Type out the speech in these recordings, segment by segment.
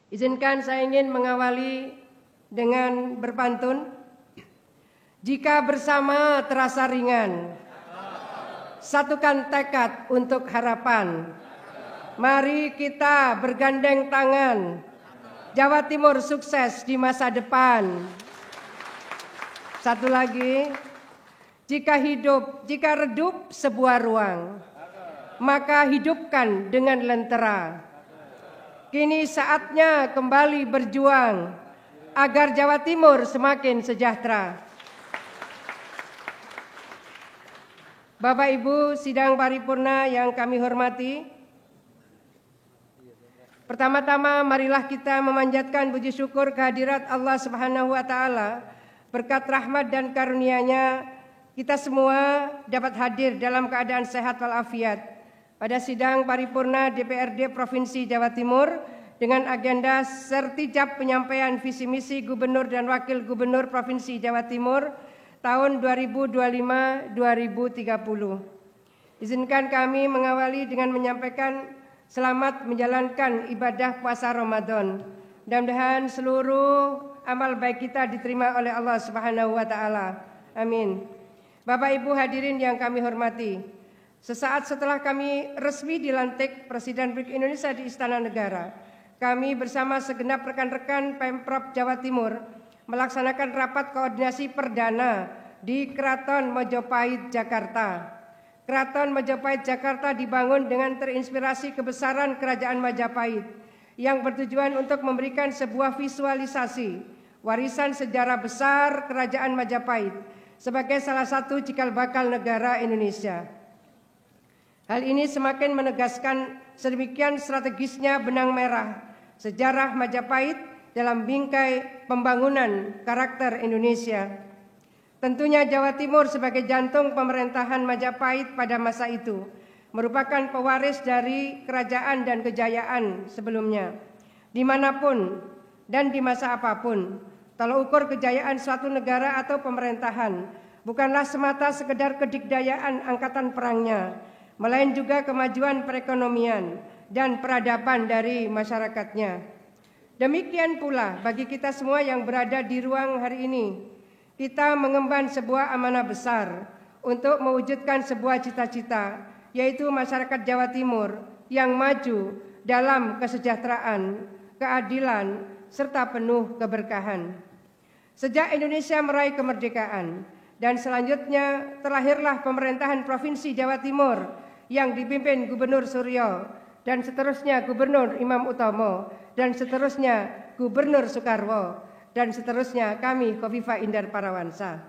Izinkan saya ingin mengawali dengan berpantun. Jika bersama terasa ringan, satukan tekad untuk harapan. Mari kita bergandeng tangan, Jawa Timur sukses di masa depan. Satu lagi, jika redup sebuah ruang, maka hidupkan dengan lentera. Kini saatnya kembali berjuang agar Jawa Timur semakin sejahtera. Bapak Ibu sidang paripurna yang kami hormati, pertama-tama marilah kita memanjatkan puji syukur kehadirat Allah Subhanahu wa taala. Berkat rahmat dan karunia-Nya kita semua dapat hadir dalam keadaan sehat walafiat pada sidang paripurna DPRD Provinsi Jawa Timur dengan agenda sertijab penyampaian visi misi Gubernur dan Wakil Gubernur Provinsi Jawa Timur tahun 2025-2030. Izinkan kami mengawali dengan menyampaikan selamat menjalankan ibadah puasa Ramadan. Mudah-mudahan seluruh amal baik kita diterima oleh Allah Subhanahu wa taala. Amin. Bapak Ibu hadirin yang kami hormati, sesaat setelah kami resmi dilantik Presiden Republik Indonesia di Istana Negara, kami bersama segenap rekan-rekan Pemprov Jawa Timur melaksanakan rapat koordinasi perdana di Keraton Mojopahit, Jakarta. Keraton Mojopahit, Jakarta dibangun dengan terinspirasi kebesaran Kerajaan Majapahit yang bertujuan untuk memberikan sebuah visualisasi warisan sejarah besar Kerajaan Majapahit sebagai salah satu cikal bakal negara Indonesia. Hal ini semakin menegaskan sedemikian strategisnya benang merah sejarah Majapahit dalam bingkai pembangunan karakter Indonesia. Tentunya Jawa Timur sebagai jantung pemerintahan Majapahit pada masa itu merupakan pewaris dari kerajaan dan kejayaan sebelumnya. Dimanapun dan di masa apapun, tolak ukur kejayaan suatu negara atau pemerintahan bukanlah semata sekedar kedikdayaan angkatan perangnya, melainkan juga kemajuan perekonomian dan peradaban dari masyarakatnya. Demikian pula bagi kita semua yang berada di ruang hari ini, kita mengemban sebuah amanah besar untuk mewujudkan sebuah cita-cita, yaitu masyarakat Jawa Timur yang maju dalam kesejahteraan, keadilan, serta penuh keberkahan. Sejak Indonesia meraih kemerdekaan dan selanjutnya terlahirlah pemerintahan Provinsi Jawa Timur yang dipimpin Gubernur Suryo, dan seterusnya Gubernur Imam Utomo, dan seterusnya Gubernur Soekarwo, dan seterusnya kami Khofifah Indar Parawansa.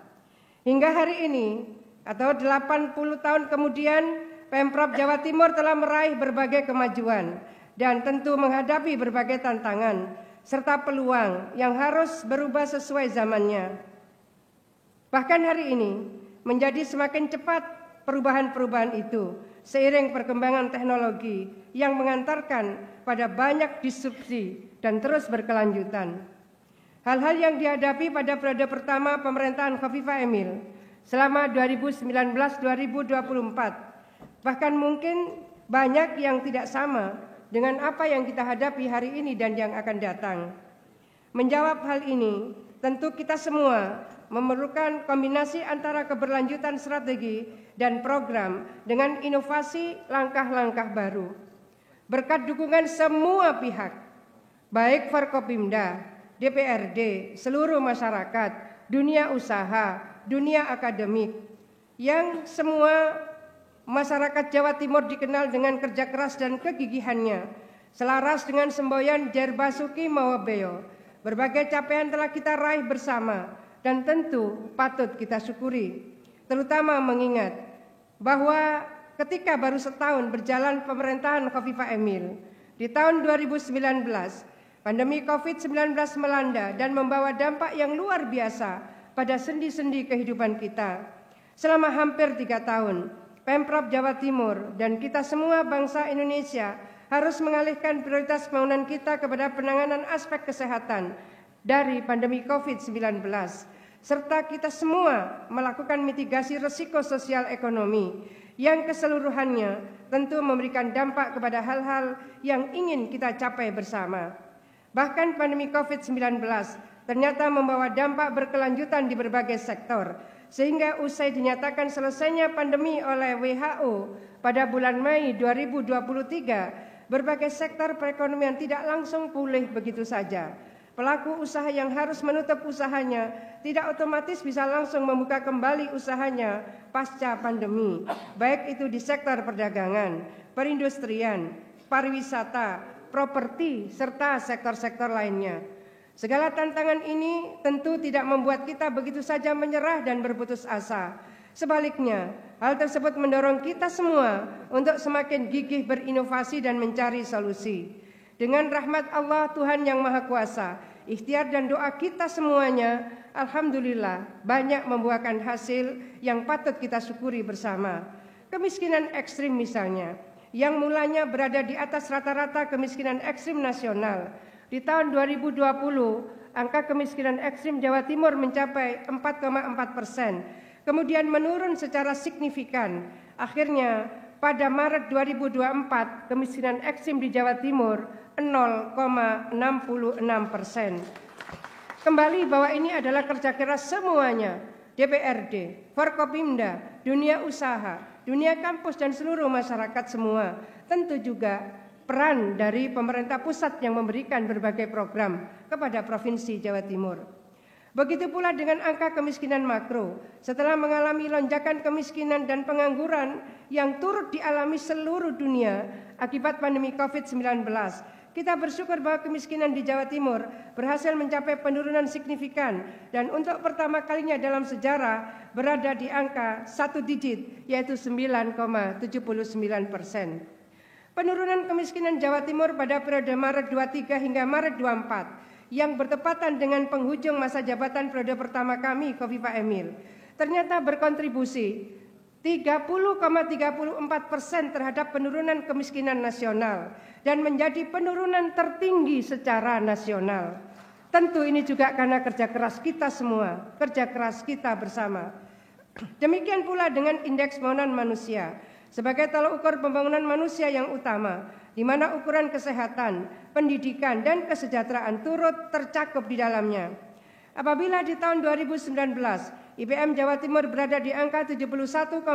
Hingga hari ini atau 80 tahun kemudian, Pemprov Jawa Timur telah meraih berbagai kemajuan dan tentu menghadapi berbagai tantangan serta peluang yang harus berubah sesuai zamannya. Bahkan hari ini menjadi semakin cepat perubahan-perubahan itu seiring perkembangan teknologi yang mengantarkan pada banyak disrupsi dan terus berkelanjutan. Hal-hal yang dihadapi pada periode pertama pemerintahan Khofifah Emil selama 2019-2024 bahkan mungkin banyak yang tidak sama dengan apa yang kita hadapi hari ini dan yang akan datang. Menjawab hal ini, tentu kita semua memerlukan kombinasi antara keberlanjutan strategi dan program dengan inovasi langkah-langkah baru. Berkat dukungan semua pihak, baik Forkopimda, DPRD, seluruh masyarakat, dunia usaha, dunia akademik, yang semua masyarakat Jawa Timur dikenal dengan kerja keras dan kegigihannya, selaras dengan semboyan Jair Basuki Mawabeo. Berbagai capaian telah kita raih bersama dan tentu patut kita syukuri, terutama mengingat bahwa ketika baru setahun berjalan pemerintahan Khofifah Emil, di tahun 2019 pandemi COVID-19 melanda dan membawa dampak yang luar biasa pada sendi-sendi kehidupan kita. Selama hampir 3 tahun, Pemprov Jawa Timur dan kita semua bangsa Indonesia harus mengalihkan prioritas pembangunan kita kepada penanganan aspek kesehatan dari pandemi COVID-19, serta kita semua melakukan mitigasi risiko sosial ekonomi yang keseluruhannya tentu memberikan dampak kepada hal-hal yang ingin kita capai bersama. Bahkan pandemi COVID-19 ternyata membawa dampak berkelanjutan di berbagai sektor, sehingga usai dinyatakan selesainya pandemi oleh WHO pada bulan Mei 2023, berbagai sektor perekonomian tidak langsung pulih begitu saja. Pelaku usaha yang harus menutup usahanya tidak otomatis bisa langsung membuka kembali usahanya pasca pandemi, baik itu di sektor perdagangan, perindustrian, pariwisata, properti, serta sektor-sektor lainnya. Segala tantangan ini tentu tidak membuat kita begitu saja menyerah dan berputus asa. Sebaliknya, hal tersebut mendorong kita semua untuk semakin gigih berinovasi dan mencari solusi. Dengan rahmat Allah Tuhan yang Maha Kuasa, ikhtiar dan doa kita semuanya, alhamdulillah banyak membuahkan hasil yang patut kita syukuri bersama. Kemiskinan ekstrim misalnya, yang mulanya berada di atas rata-rata kemiskinan ekstrim nasional. Di tahun 2020, angka kemiskinan ekstrim Jawa Timur mencapai 4,4%, kemudian menurun secara signifikan. Akhirnya pada Maret 2024, kemiskinan ekstrim di Jawa Timur 0,66%. Kembali bahwa ini adalah kerja keras semuanya, DPRD, Forkopimda, dunia usaha, dunia kampus dan seluruh masyarakat semua. Tentu juga peran dari pemerintah pusat yang memberikan berbagai program kepada Provinsi Jawa Timur. Begitu pula dengan angka kemiskinan makro. Setelah mengalami lonjakan kemiskinan dan pengangguran yang turut dialami seluruh dunia akibat pandemi COVID-19, kita bersyukur bahwa kemiskinan di Jawa Timur berhasil mencapai penurunan signifikan dan untuk pertama kalinya dalam sejarah berada di angka 1 digit, yaitu 9,79%. Penurunan kemiskinan Jawa Timur pada periode Maret 23 hingga Maret 24 yang bertepatan dengan penghujung masa jabatan periode pertama kami, Khofifah Emil, ternyata berkontribusi 30,34% terhadap penurunan kemiskinan nasional dan menjadi penurunan tertinggi secara nasional. Tentu ini juga karena kerja keras kita semua, kerja keras kita bersama. Demikian pula dengan indeks pembangunan manusia sebagai tolak ukur pembangunan manusia yang utama, di mana ukuran kesehatan, pendidikan, dan kesejahteraan turut tercakup di dalamnya. Apabila di tahun 2019 IPM Jawa Timur berada di angka 71,5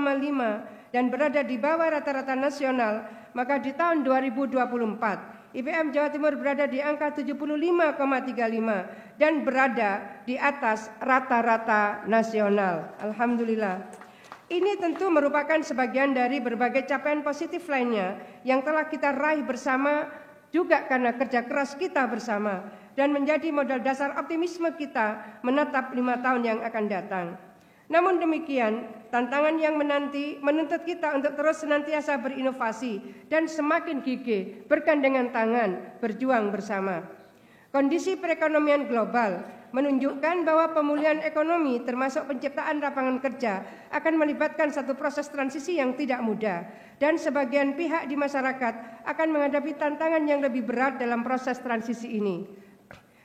dan berada di bawah rata-rata nasional, maka di tahun 2024 IPM Jawa Timur berada di angka 75,35 dan berada di atas rata-rata nasional. Alhamdulillah. Ini tentu merupakan sebagian dari berbagai capaian positif lainnya yang telah kita raih bersama, juga karena kerja keras kita bersama, dan menjadi modal dasar optimisme kita menatap 5 tahun yang akan datang. Namun demikian, tantangan yang menanti menuntut kita untuk terus senantiasa berinovasi dan semakin gigih bergandengan tangan berjuang bersama. Kondisi perekonomian global menunjukkan bahwa pemulihan ekonomi termasuk penciptaan lapangan kerja akan melibatkan satu proses transisi yang tidak mudah, dan sebagian pihak di masyarakat akan menghadapi tantangan yang lebih berat dalam proses transisi ini.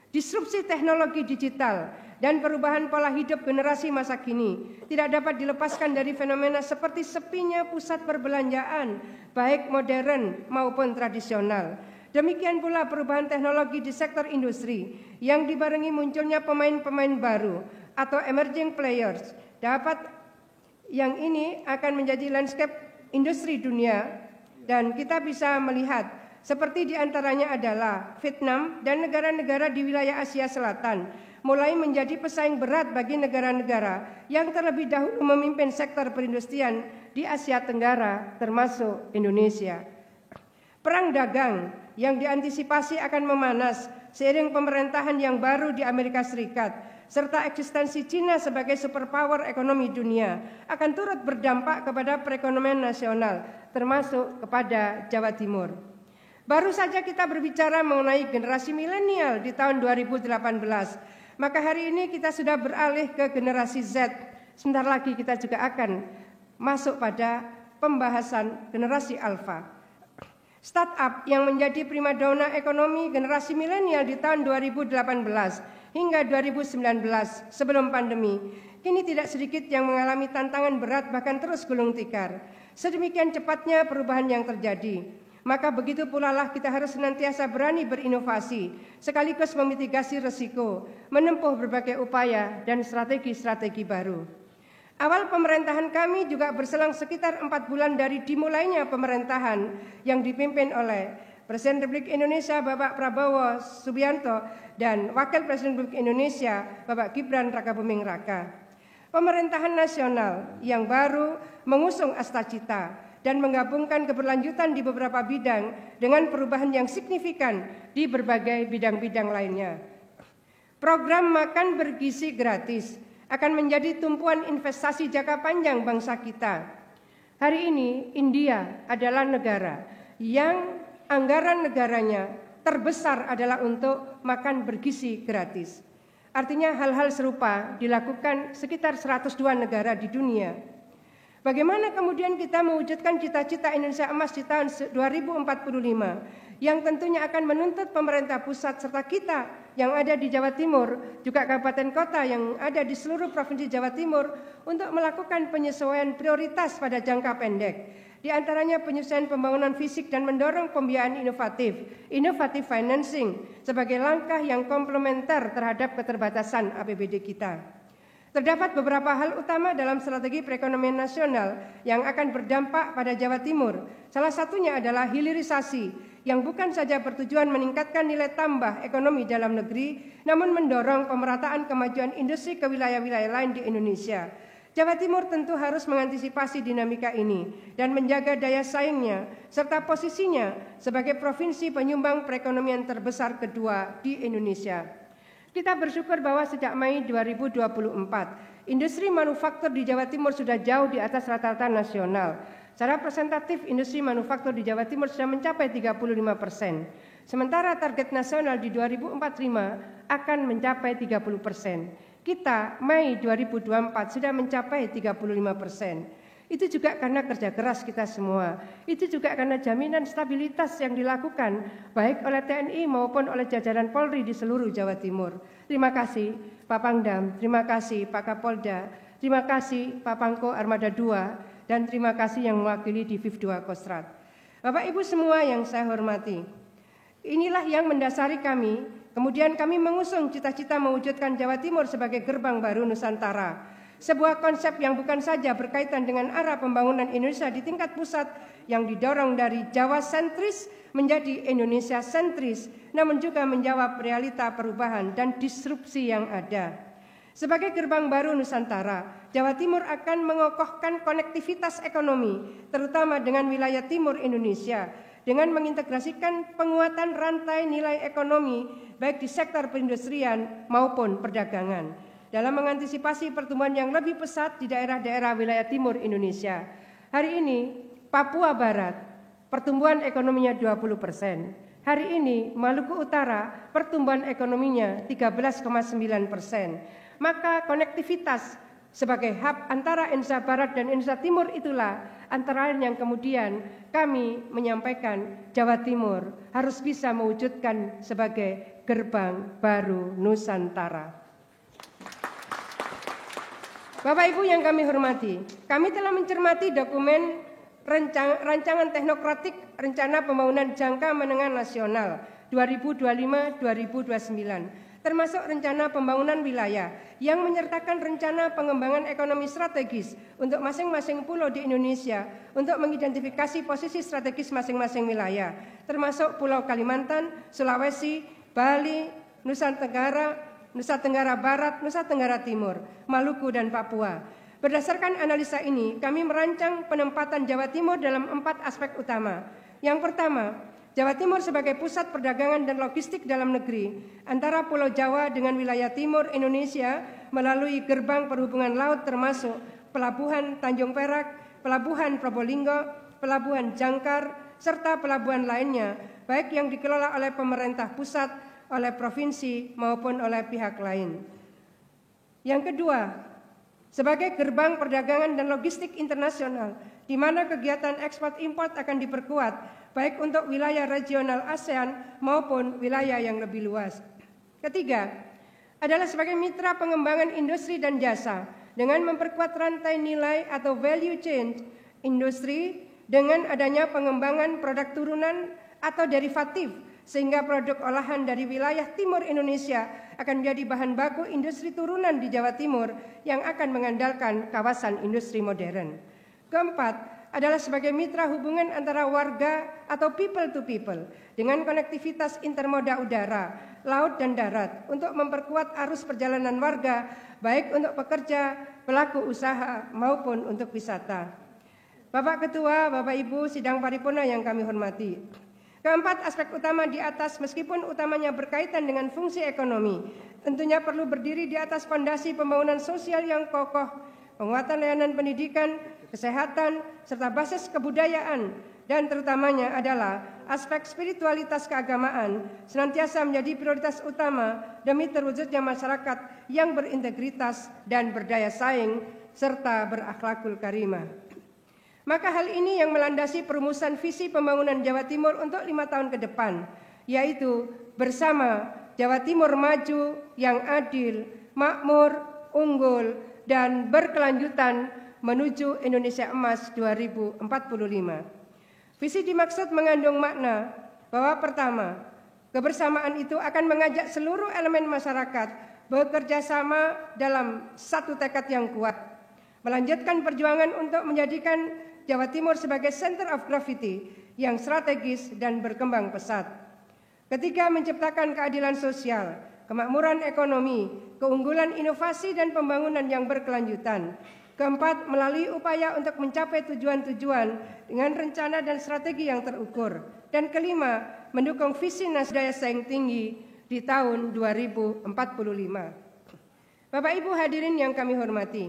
Disrupsi teknologi digital dan perubahan pola hidup generasi masa kini tidak dapat dilepaskan dari fenomena seperti sepinya pusat perbelanjaan, baik modern maupun tradisional. Demikian pula perubahan teknologi di sektor industri yang dibarengi munculnya pemain-pemain baru atau emerging players. Yang ini akan menjadi landscape industri dunia, dan kita bisa melihat seperti diantaranya adalah Vietnam dan negara-negara di wilayah Asia Selatan mulai menjadi pesaing berat bagi negara-negara yang terlebih dahulu memimpin sektor perindustrian di Asia Tenggara termasuk Indonesia. Perang dagang yang diantisipasi akan memanas seiring pemerintahan yang baru di Amerika Serikat serta eksistensi Cina sebagai superpower ekonomi dunia akan turut berdampak kepada perekonomian nasional termasuk kepada Jawa Timur. Baru saja kita berbicara mengenai generasi milenial di tahun 2018, maka hari ini kita sudah beralih ke generasi Z. Sebentar lagi kita juga akan masuk pada pembahasan generasi Alpha. Startup yang menjadi primadona ekonomi generasi milenial di tahun 2018 hingga 2019 sebelum pandemi, kini tidak sedikit yang mengalami tantangan berat bahkan terus gulung tikar. Sedemikian cepatnya perubahan yang terjadi. Maka begitu pula lah kita harus senantiasa berani berinovasi, sekaligus memitigasi risiko, menempuh berbagai upaya dan strategi-strategi baru. Awal pemerintahan kami juga berselang sekitar 4 bulan dari dimulainya pemerintahan yang dipimpin oleh Presiden Republik Indonesia Bapak Prabowo Subianto dan Wakil Presiden Republik Indonesia Bapak Gibran Rakabuming Raka. Pemerintahan nasional yang baru mengusung Astacita dan menggabungkan keberlanjutan di beberapa bidang dengan perubahan yang signifikan di berbagai bidang-bidang lainnya. Program makan bergizi gratis akan menjadi tumpuan investasi jangka panjang bangsa kita. Hari ini India adalah negara yang anggaran negaranya terbesar adalah untuk makan bergizi gratis. Artinya hal-hal serupa dilakukan sekitar 102 negara di dunia. Bagaimana kemudian kita mewujudkan cita-cita Indonesia Emas di tahun 2045 yang tentunya akan menuntut pemerintah pusat serta kita yang ada di Jawa Timur, juga kabupaten kota yang ada di seluruh provinsi Jawa Timur untuk melakukan penyesuaian prioritas pada jangka pendek. Di antaranya penyesuaian pembangunan fisik dan mendorong pembiayaan inovatif financing sebagai langkah yang komplementer terhadap keterbatasan APBD kita. Terdapat beberapa hal utama dalam strategi perekonomian nasional yang akan berdampak pada Jawa Timur. Salah satunya adalah hilirisasi yang bukan saja bertujuan meningkatkan nilai tambah ekonomi dalam negeri, namun mendorong pemerataan kemajuan industri ke wilayah-wilayah lain di Indonesia. Jawa Timur tentu harus mengantisipasi dinamika ini dan menjaga daya saingnya serta posisinya sebagai provinsi penyumbang perekonomian terbesar kedua di Indonesia. Kita bersyukur bahwa sejak Mei 2024, industri manufaktur di Jawa Timur sudah jauh di atas rata-rata nasional. Secara presentatif, industri manufaktur di Jawa Timur sudah mencapai 35%. Sementara target nasional di 2045 akan mencapai 30%. Kita Mei 2024 sudah mencapai 35%. Itu juga karena kerja keras kita semua. Itu juga karena jaminan stabilitas yang dilakukan baik oleh TNI maupun oleh jajaran Polri di seluruh Jawa Timur. Terima kasih Pak Pangdam, terima kasih Pak Kapolda, terima kasih Pak Pangko Armada 2, dan terima kasih yang mewakili di Diviv 2 Kostrad. Bapak Ibu semua yang saya hormati, inilah yang mendasari kami. Kemudian kami mengusung cita-cita mewujudkan Jawa Timur sebagai gerbang baru Nusantara. Sebuah konsep yang bukan saja berkaitan dengan arah pembangunan Indonesia di tingkat pusat yang didorong dari Jawa sentris menjadi Indonesia sentris, namun juga menjawab realita perubahan dan disrupsi yang ada. Sebagai gerbang baru Nusantara, Jawa Timur akan mengokohkan konektivitas ekonomi, terutama dengan wilayah timur Indonesia, dengan mengintegrasikan penguatan rantai nilai ekonomi baik di sektor perindustrian maupun perdagangan. Dalam mengantisipasi pertumbuhan yang lebih pesat di daerah-daerah wilayah timur Indonesia. Hari ini Papua Barat pertumbuhan ekonominya 20%. Hari ini Maluku Utara pertumbuhan ekonominya 13,9%. Maka konektivitas sebagai hub antara Indonesia Barat dan Indonesia Timur itulah antara lain yang kemudian kami menyampaikan Jawa Timur harus bisa mewujudkan sebagai gerbang baru Nusantara. Bapak Ibu yang kami hormati, kami telah mencermati dokumen rancangan teknokratik Rencana Pembangunan Jangka Menengah Nasional 2025-2029, termasuk rencana pembangunan wilayah yang menyertakan rencana pengembangan ekonomi strategis untuk masing-masing pulau di Indonesia untuk mengidentifikasi posisi strategis masing-masing wilayah, termasuk Pulau Kalimantan, Sulawesi, Bali, Nusa Tenggara Barat, Nusa Tenggara Timur, Maluku, dan Papua. Berdasarkan analisa ini, kami merancang penempatan Jawa Timur dalam 4 aspek utama. Yang pertama, Jawa Timur sebagai pusat perdagangan dan logistik dalam negeri antara Pulau Jawa dengan wilayah timur Indonesia melalui gerbang perhubungan laut termasuk Pelabuhan Tanjung Perak, Pelabuhan Probolinggo, Pelabuhan Jangkar, serta pelabuhan lainnya, baik yang dikelola oleh pemerintah pusat, oleh provinsi maupun oleh pihak lain. Yang kedua, sebagai gerbang perdagangan dan logistik internasional, di mana kegiatan ekspor impor akan diperkuat, baik untuk wilayah regional ASEAN maupun wilayah yang lebih luas. Ketiga, adalah sebagai mitra pengembangan industri dan jasa, dengan memperkuat rantai nilai atau value chain industri dengan adanya pengembangan produk turunan atau derivatif, sehingga produk olahan dari wilayah timur Indonesia akan menjadi bahan baku industri turunan di Jawa Timur yang akan mengandalkan kawasan industri modern. Keempat, adalah sebagai mitra hubungan antara warga atau people to people dengan konektivitas intermoda udara, laut dan darat untuk memperkuat arus perjalanan warga baik untuk pekerja, pelaku usaha maupun untuk wisata. Bapak Ketua, Bapak Ibu sidang paripurna yang kami hormati. Keempat, aspek utama di atas meskipun utamanya berkaitan dengan fungsi ekonomi, tentunya perlu berdiri di atas fondasi pembangunan sosial yang kokoh, penguatan layanan pendidikan, kesehatan, serta basis kebudayaan, dan terutamanya adalah aspek spiritualitas keagamaan senantiasa menjadi prioritas utama demi terwujudnya masyarakat yang berintegritas dan berdaya saing serta berakhlakul karimah. Maka hal ini yang melandasi perumusan visi pembangunan Jawa Timur untuk 5 tahun ke depan, yaitu bersama Jawa Timur maju yang adil, makmur, unggul, dan berkelanjutan menuju Indonesia Emas 2045. Visi dimaksud mengandung makna bahwa pertama, kebersamaan itu akan mengajak seluruh elemen masyarakat bekerja sama dalam satu tekad yang kuat, melanjutkan perjuangan untuk menjadikan Jawa Timur sebagai center of gravity yang strategis dan berkembang pesat. Ketiga, menciptakan keadilan sosial, kemakmuran ekonomi, keunggulan inovasi dan pembangunan yang berkelanjutan. Keempat, melalui upaya untuk mencapai tujuan-tujuan dengan rencana dan strategi yang terukur. Dan kelima, mendukung visi nasional daya saing tinggi di tahun 2045. Bapak Ibu hadirin yang kami hormati,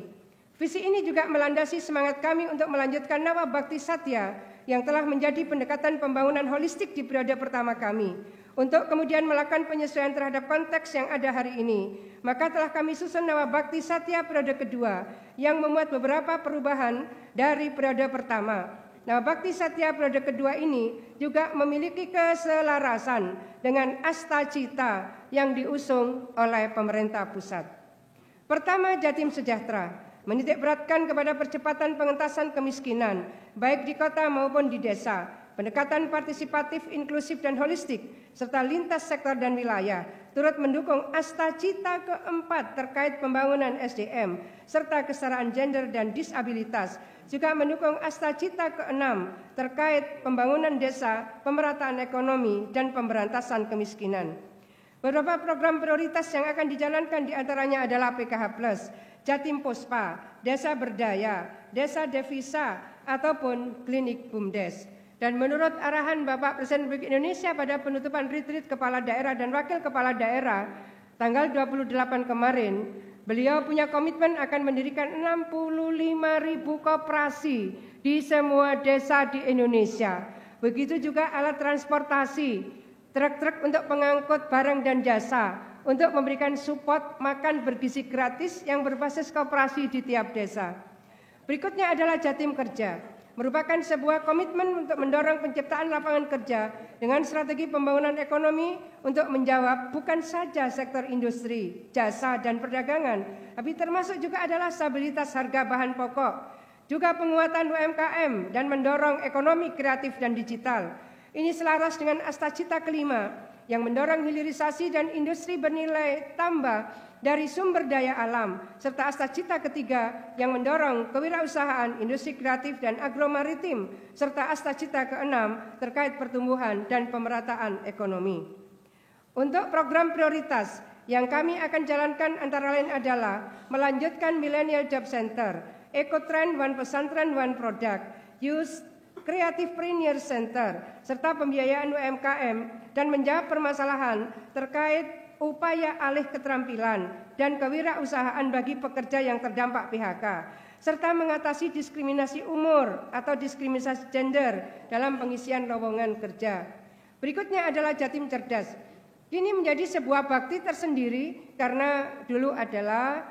visi ini juga melandasi semangat kami untuk melanjutkan Nawa Bakti Satya yang telah menjadi pendekatan pembangunan holistik di periode pertama kami. Untuk kemudian melakukan penyesuaian terhadap konteks yang ada hari ini, maka telah kami susun Nawa Bakti Satya periode kedua yang memuat beberapa perubahan dari periode pertama. Nawa Bakti Satya periode kedua ini juga memiliki keselarasan dengan Asta Cita yang diusung oleh pemerintah pusat. Pertama, Jatim Sejahtera menitikberatkan kepada percepatan pengentasan kemiskinan, baik di kota maupun di desa, pendekatan partisipatif, inklusif, dan holistik, serta lintas sektor dan wilayah, turut mendukung Asta Cita keempat terkait pembangunan SDM, serta kesetaraan gender dan disabilitas, juga mendukung Asta Cita keenam terkait pembangunan desa, pemerataan ekonomi, dan pemberantasan kemiskinan. Beberapa program prioritas yang akan dijalankan diantaranya adalah PKH+, Jatim Puspa, Desa Berdaya, Desa Devisa, ataupun Klinik BUMDes. Dan menurut arahan Bapak Presiden Republik Indonesia pada penutupan retreat Kepala Daerah dan Wakil Kepala Daerah tanggal 28 kemarin, beliau punya komitmen akan mendirikan 65.000 koperasi di semua desa di Indonesia. Begitu juga alat transportasi, truk-truk untuk pengangkut barang dan jasa, untuk memberikan support makan bergizi gratis yang berbasis koperasi di tiap desa. Berikutnya adalah Jatim Kerja, merupakan sebuah komitmen untuk mendorong penciptaan lapangan kerja dengan strategi pembangunan ekonomi untuk menjawab bukan saja sektor industri, jasa, dan perdagangan, tapi termasuk juga adalah stabilitas harga bahan pokok, juga penguatan UMKM dan mendorong ekonomi kreatif dan digital. Ini selaras dengan Asta Cita kelima yang mendorong hilirisasi dan industri bernilai tambah dari sumber daya alam, serta Asta Cita ketiga yang mendorong kewirausahaan, industri kreatif, dan agromaritim, serta Asta Cita keenam terkait pertumbuhan dan pemerataan ekonomi. Untuk program prioritas yang kami akan jalankan antara lain adalah melanjutkan Millennial Job Center, Ecotrend One Pesantren One Product, Youth Creativepreneur Center, serta pembiayaan UMKM, dan menjawab permasalahan terkait upaya alih keterampilan dan kewirausahaan bagi pekerja yang terdampak PHK, serta mengatasi diskriminasi umur atau diskriminasi gender dalam pengisian lowongan kerja. Berikutnya adalah Jatim Cerdas. Ini menjadi sebuah bakti tersendiri karena dulu adalah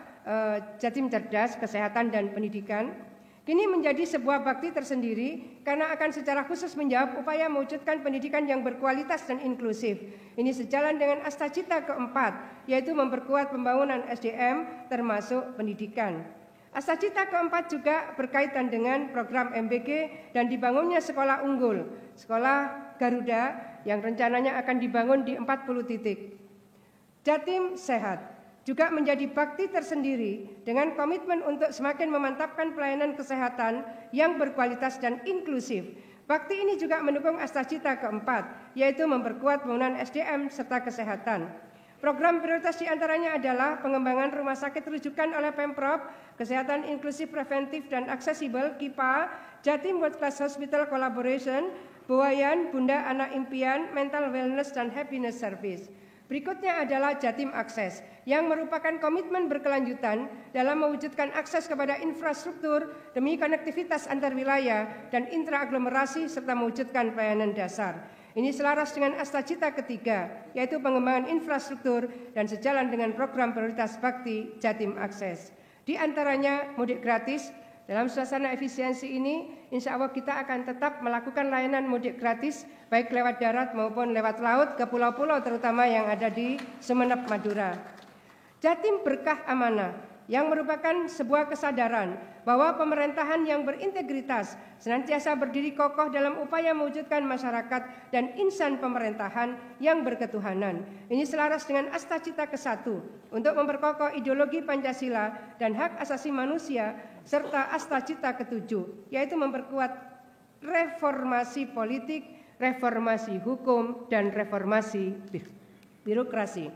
Jatim Cerdas, Kesehatan dan Pendidikan. Kini menjadi sebuah bakti tersendiri karena akan secara khusus menjawab upaya mewujudkan pendidikan yang berkualitas dan inklusif. Ini sejalan dengan Asta Cita keempat, yaitu memperkuat pembangunan SDM termasuk pendidikan. Astacita keempat juga berkaitan dengan program MBG dan dibangunnya sekolah unggul, sekolah Garuda yang rencananya akan dibangun di 40 titik. Jatim Sehat juga menjadi bakti tersendiri dengan komitmen untuk semakin memantapkan pelayanan kesehatan yang berkualitas dan inklusif. Bakti ini juga mendukung Astacita keempat, yaitu memperkuat pembangunan SDM serta kesehatan. Program prioritas diantaranya adalah pengembangan rumah sakit rujukan oleh Pemprov, kesehatan inklusif preventif dan aksesibel KIPA, Jatim World Class Hospital Collaboration, Buayan, Bunda Anak Impian, Mental Wellness dan Happiness Service. Berikutnya adalah Jatim Akses, yang merupakan komitmen berkelanjutan dalam mewujudkan akses kepada infrastruktur demi konektivitas antar wilayah dan intraaglomerasi serta mewujudkan pelayanan dasar. Ini selaras dengan Astacita ketiga, yaitu pengembangan infrastruktur dan sejalan dengan program prioritas bakti Jatim Akses. Di antaranya mudik gratis. Dalam suasana efisiensi ini, insya Allah kita akan tetap melakukan layanan mudik gratis, baik lewat darat maupun lewat laut ke pulau-pulau terutama yang ada di Sumeneb, Madura. Jatim Berkah Amanah, yang merupakan sebuah kesadaran bahwa pemerintahan yang berintegritas senantiasa berdiri kokoh dalam upaya mewujudkan masyarakat dan insan pemerintahan yang berketuhanan. Ini selaras dengan Astacita ke-1 untuk memperkokoh ideologi Pancasila dan hak asasi manusia, serta Astacita ke-7, yaitu memperkuat reformasi politik, reformasi hukum, dan reformasi birokrasi.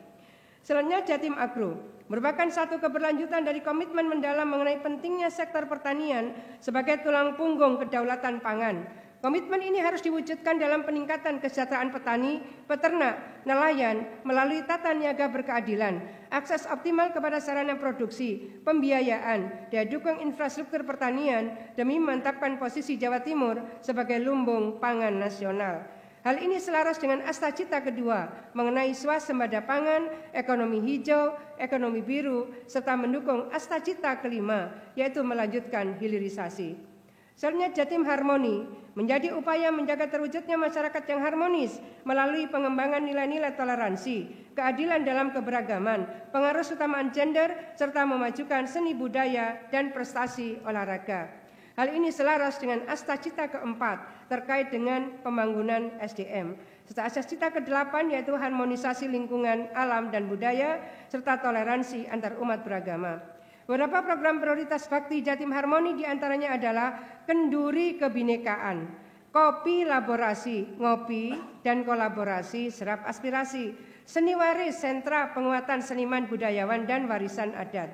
Selanjutnya Jatim Agro merupakan satu keberlanjutan dari komitmen mendalam mengenai pentingnya sektor pertanian sebagai tulang punggung kedaulatan pangan. Komitmen ini harus diwujudkan dalam peningkatan kesejahteraan petani, peternak, nelayan melalui tata niaga berkeadilan, akses optimal kepada sarana produksi, pembiayaan, daya dukung infrastruktur pertanian demi memantapkan posisi Jawa Timur sebagai lumbung pangan nasional. Hal ini selaras dengan Astacita kedua mengenai swasembada pangan, ekonomi hijau, ekonomi biru, serta mendukung Astacita kelima, yaitu melanjutkan hilirisasi. Selanjutnya Jatim Harmoni menjadi upaya menjaga terwujudnya masyarakat yang harmonis melalui pengembangan nilai-nilai toleransi, keadilan dalam keberagaman, pengaruh utamaan gender, serta memajukan seni budaya dan prestasi olahraga. Hal ini selaras dengan Astacita keempat terkait dengan pembangunan SDM. Serta Astacita ke-8 yaitu harmonisasi lingkungan, alam, dan budaya, serta toleransi antar umat beragama. Beberapa program prioritas bakti Jatim Harmoni diantaranya adalah kenduri kebinekaan, kopi laborasi, ngopi, dan kolaborasi serap aspirasi, seni waris, sentra penguatan seniman budayawan dan warisan adat.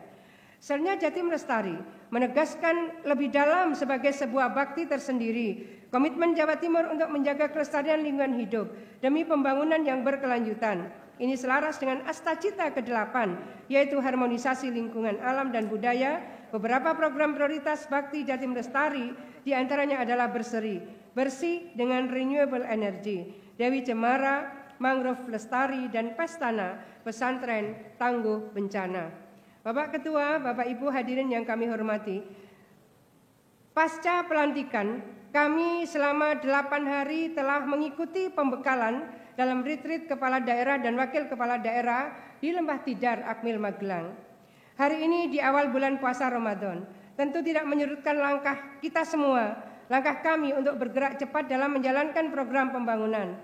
Selanjutnya Jatim Lestari menegaskan lebih dalam sebagai sebuah bakti tersendiri komitmen Jawa Timur untuk menjaga kelestarian lingkungan hidup demi pembangunan yang berkelanjutan. Ini selaras dengan Astacita ke-8 yaitu harmonisasi lingkungan alam dan budaya. Beberapa program prioritas bakti Jatim Lestari diantaranya adalah berseri, bersih dengan renewable energy, Dewi Cemara, Mangrove Lestari, dan Pestana, pesantren tangguh bencana. Bapak Ketua, Bapak Ibu hadirin yang kami hormati, pasca pelantikan kami selama 8 hari telah mengikuti pembekalan dalam retreat kepala daerah dan wakil kepala daerah di Lembah Tidar, Akmil, Magelang. Hari ini di awal bulan puasa Ramadan, tentu tidak menyurutkan langkah kita semua, langkah kami untuk bergerak cepat dalam menjalankan program pembangunan.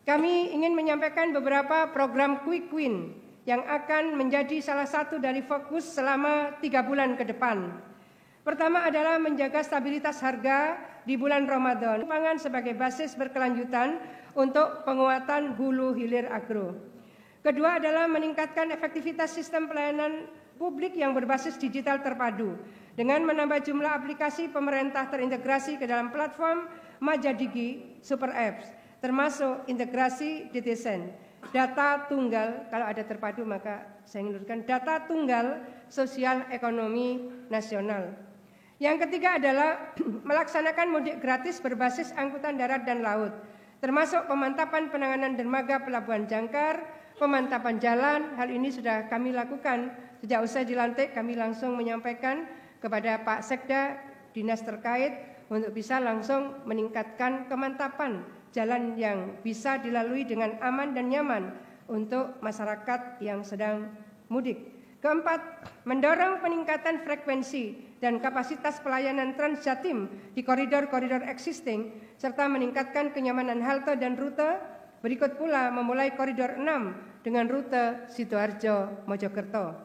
Kami ingin menyampaikan beberapa program quick win yang akan menjadi salah satu dari fokus selama 3 bulan ke depan. Pertama adalah menjaga stabilitas harga di bulan Ramadan, pangan sebagai basis berkelanjutan untuk penguatan hulu hilir agro. Kedua adalah meningkatkan efektivitas sistem pelayanan publik yang berbasis digital terpadu dengan menambah jumlah aplikasi pemerintah terintegrasi ke dalam platform Majadigi Super Apps, termasuk integrasi DTSEN. Data tunggal, kalau ada terpadu maka saya ingin data tunggal sosial ekonomi nasional. Yang ketiga adalah melaksanakan mudik gratis berbasis angkutan darat dan laut, termasuk pemantapan penanganan dermaga Pelabuhan Jangkar, pemantapan jalan. Hal ini sudah kami lakukan sejak usai dilantik. Kami langsung menyampaikan kepada Pak Sekda dinas terkait untuk bisa langsung meningkatkan kemantapan jalan yang bisa dilalui dengan aman dan nyaman untuk masyarakat yang sedang mudik. Keempat, mendorong peningkatan frekuensi dan kapasitas pelayanan Transjatim di koridor-koridor existing, serta meningkatkan kenyamanan halte dan rute. Berikut pula memulai koridor 6 dengan rute Sidoarjo Mojokerto.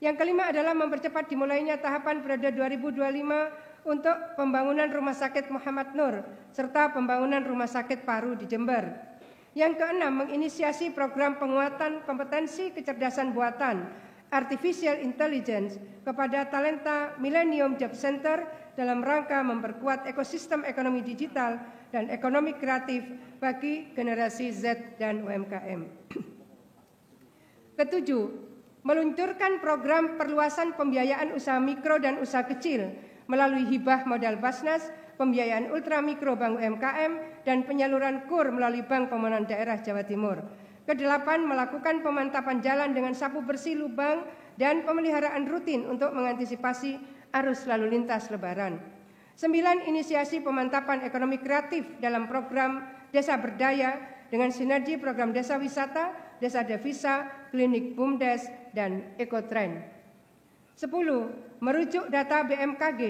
Yang kelima adalah mempercepat dimulainya tahapan periode 2025 untuk pembangunan Rumah Sakit Muhammad Nur serta pembangunan Rumah Sakit Paru di Jember. Yang keenam, menginisiasi program penguatan kompetensi kecerdasan buatan Artificial Intelligence kepada talenta Millennium Job Center dalam rangka memperkuat ekosistem ekonomi digital dan ekonomi kreatif bagi generasi Z dan UMKM. Ketujuh, meluncurkan program perluasan pembiayaan usaha mikro dan usaha kecil melalui hibah modal Basnas, pembiayaan ultramikro Bank UMKM, dan penyaluran KUR melalui Bank Pembangunan Daerah Jawa Timur. Kedelapan, melakukan pemantapan jalan dengan sapu bersih lubang dan pemeliharaan rutin untuk mengantisipasi arus lalu lintas Lebaran. 9, inisiasi pemantapan ekonomi kreatif dalam program Desa Berdaya dengan sinergi program Desa Wisata, Desa Devisa, Klinik BUMDes, dan Ekotrend. 10, merujuk data BMKG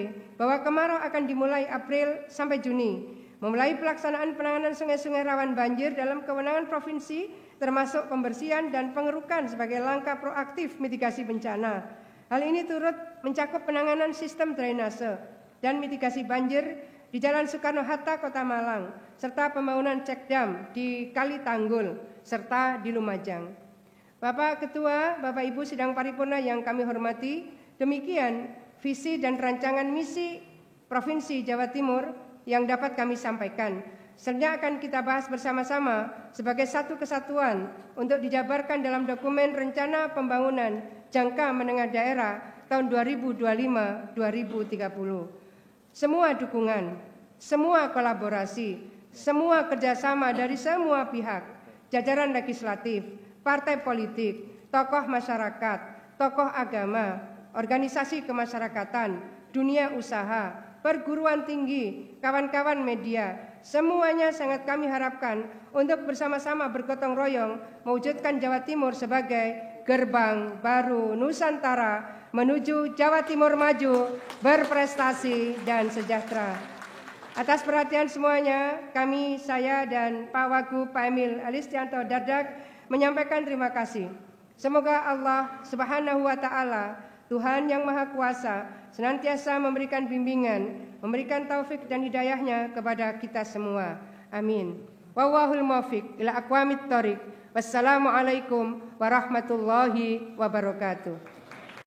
bahwa kemarau akan dimulai April sampai Juni, memulai pelaksanaan penanganan sungai-sungai rawan banjir dalam kewenangan provinsi, termasuk pembersihan dan pengerukan sebagai langkah proaktif mitigasi bencana. Hal ini turut mencakup penanganan sistem drainase dan mitigasi banjir di Jalan Soekarno-Hatta, Kota Malang, serta pembangunan cek dam di Kali Tanggul, serta di Lumajang. Bapak Ketua, Bapak Ibu Sidang Paripurna yang kami hormati, demikian visi dan rancangan misi Provinsi Jawa Timur yang dapat kami sampaikan. Selanjutnya akan kita bahas bersama-sama sebagai satu kesatuan untuk dijabarkan dalam dokumen Rencana Pembangunan Jangka Menengah Daerah tahun 2025-2030. Semua dukungan, semua kolaborasi, semua kerjasama dari semua pihak, jajaran legislatif, partai politik, tokoh masyarakat, tokoh agama, organisasi kemasyarakatan, dunia usaha, perguruan tinggi, kawan-kawan media, semuanya sangat kami harapkan untuk bersama-sama bergotong royong mewujudkan Jawa Timur sebagai gerbang baru Nusantara menuju Jawa Timur maju, berprestasi dan sejahtera. Atas perhatian semuanya, saya dan Pak Wagub Pak Emil Alistianto Dardak menyampaikan terima kasih. Semoga Allah Subhanahu wa Ta'ala, Tuhan yang Maha Kuasa, senantiasa memberikan bimbingan, memberikan taufik dan hidayahnya kepada kita semua. Amin. Wallahul muwaffiq ila aqwamit thoriq. Wassalamualaikum warahmatullahi wabarakatuh.